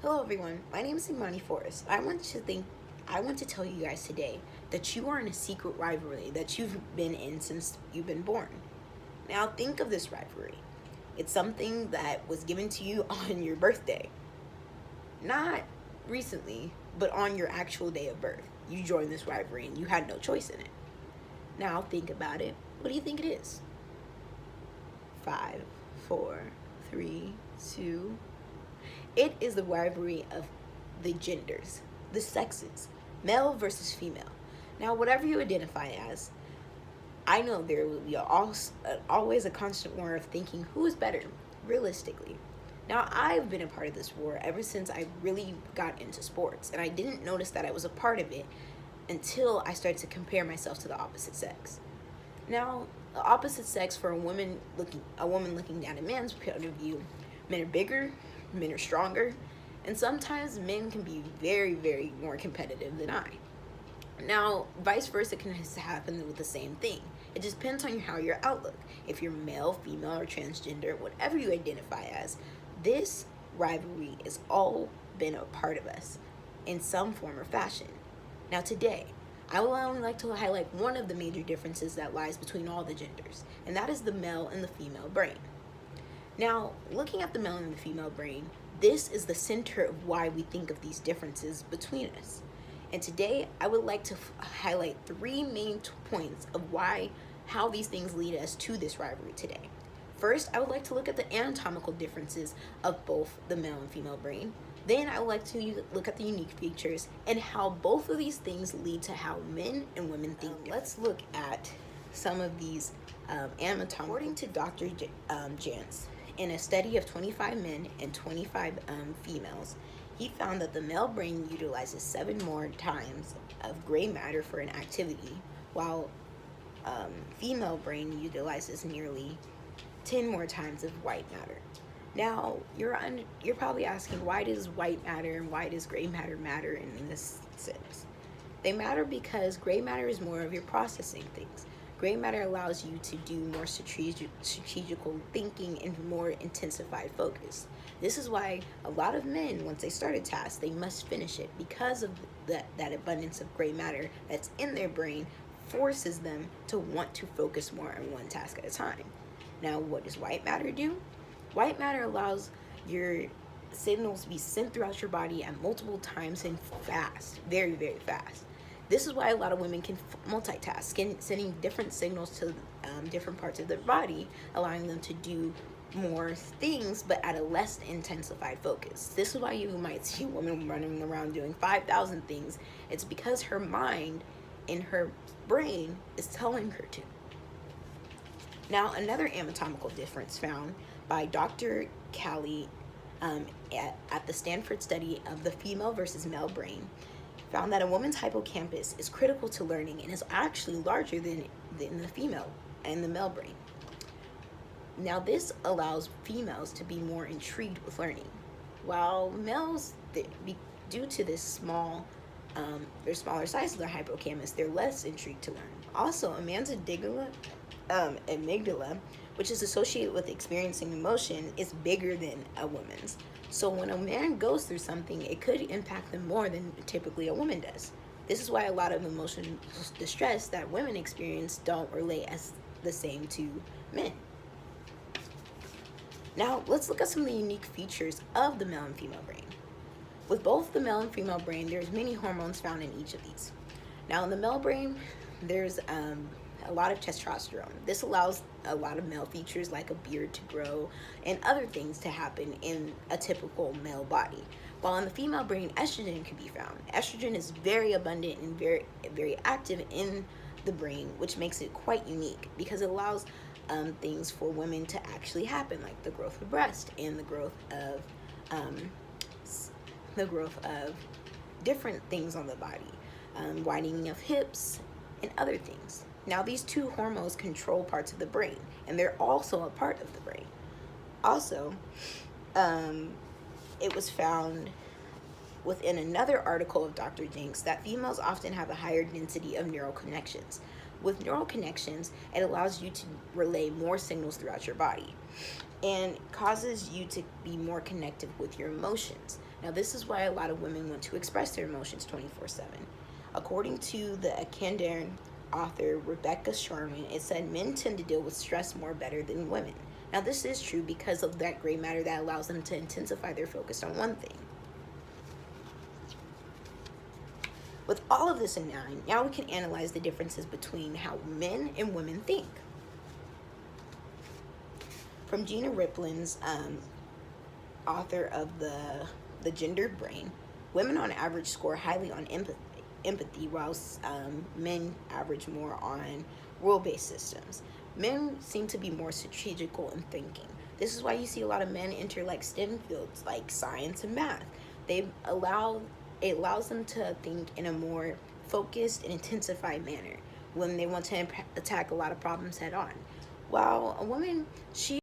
Hello everyone, my name is Imani Forrest. I want to tell you guys today that you are in a secret rivalry that you've been in since you've been born. Now think of this rivalry. It's something that was given to you on your birthday. Not recently, but on your actual day of birth. You joined this rivalry and you had no choice in it. Now think about it. What do you think it is? 5, 4, 3, 2. It is the rivalry of the genders, the sexes, male versus female. Now, whatever you identify as, I know there will be always a constant war of thinking who is better, realistically. Now, I've been a part of this war ever since I really got into sports, and I didn't notice that I was a part of it until I started to compare myself to the opposite sex. Now, the opposite sex for a woman looking down at man's point of view, men are bigger, men are stronger, and sometimes men can be very, very more competitive than I. Now, vice versa can happen with the same thing. It just depends on how your outlook. If you're male, female, or transgender, whatever you identify as, this rivalry has all been a part of us in some form or fashion. Now today, I will only like to highlight one of the major differences that lies between all the genders, and that is the male and the female brain. Now, looking at the male and the female brain, this is the center of why we think of these differences between us. And today, I would like to highlight three main points of how these things lead us to this rivalry today. First, I would like to look at the anatomical differences of both the male and female brain. Then I would like to look at the unique features and how both of these things lead to how men and women think. Let's look at some of these anatomical. According to Dr. Jantz, in a study of 25 men and 25 females, he found that the male brain utilizes 7 more times of gray matter for an activity, while female brain utilizes nearly 10 more times of white matter. Now, you're probably asking, why does white matter and why does gray matter in this sense? They matter because gray matter is more of your processing things. Gray matter allows you to do more strategical thinking and more intensified focus. This is why a lot of men, once they start a task, they must finish it because of that abundance of gray matter that's in their brain forces them to want to focus more on one task at a time. Now, what does white matter do? White matter allows your signals to be sent throughout your body at multiple times and fast, very, very fast. This is why a lot of women can multitask, sending different signals to different parts of their body, allowing them to do more things, but at a less intensified focus. This is why you might see a woman running around doing 5,000 things. It's because her mind and her brain is telling her to. Now, another anatomical difference found by Dr. Callie at the Stanford study of the female versus male brain found that a woman's hippocampus is critical to learning and is actually larger than the female and the male brain. Now, this allows females to be more intrigued with learning, while males, due to this their smaller size of their hippocampus, they're less intrigued to learn. Also, a man's amygdala, which is associated with experiencing emotion, is bigger than a woman's. So when a man goes through something, it could impact them more than typically a woman does. This is why a lot of emotional distress that women experience don't relate as the same to men. Now, let's look at some of the unique features of the male and female brain. With both the male and female brain, there's many hormones found in each of these. Now, in the male brain, there's a lot of testosterone. This allows a lot of male features like a beard to grow and other things to happen in a typical male body. While in the female brain, estrogen can be found. Estrogen is very abundant and very, very active in the brain, which makes it quite unique because it allows things for women to actually happen, like the growth of breast and the growth of different things on the body, widening of hips and other things. Now, these two hormones control parts of the brain, and they're also a part of the brain. Also, it was found within another article of Dr. Jenks that females often have a higher density of neural connections. With neural connections, it allows you to relay more signals throughout your body and causes you to be more connected with your emotions. Now, this is why a lot of women want to express their emotions 24/7. According to the Akandan author Rebecca Sharman, it said men tend to deal with stress more better than women. Now, this is true because of that gray matter that allows them to intensify their focus on one thing. With all of this in mind, now we can analyze the differences between how men and women think. From Gina Riplin's author of the Gendered Brain, women on average score highly on empathy, whilst men average more on rule-based systems. Men seem to be more strategical in thinking. This is why you see a lot of men enter like STEM fields like science and math. It allows them to think in a more focused and intensified manner when they want to attack a lot of problems head on. While a woman, she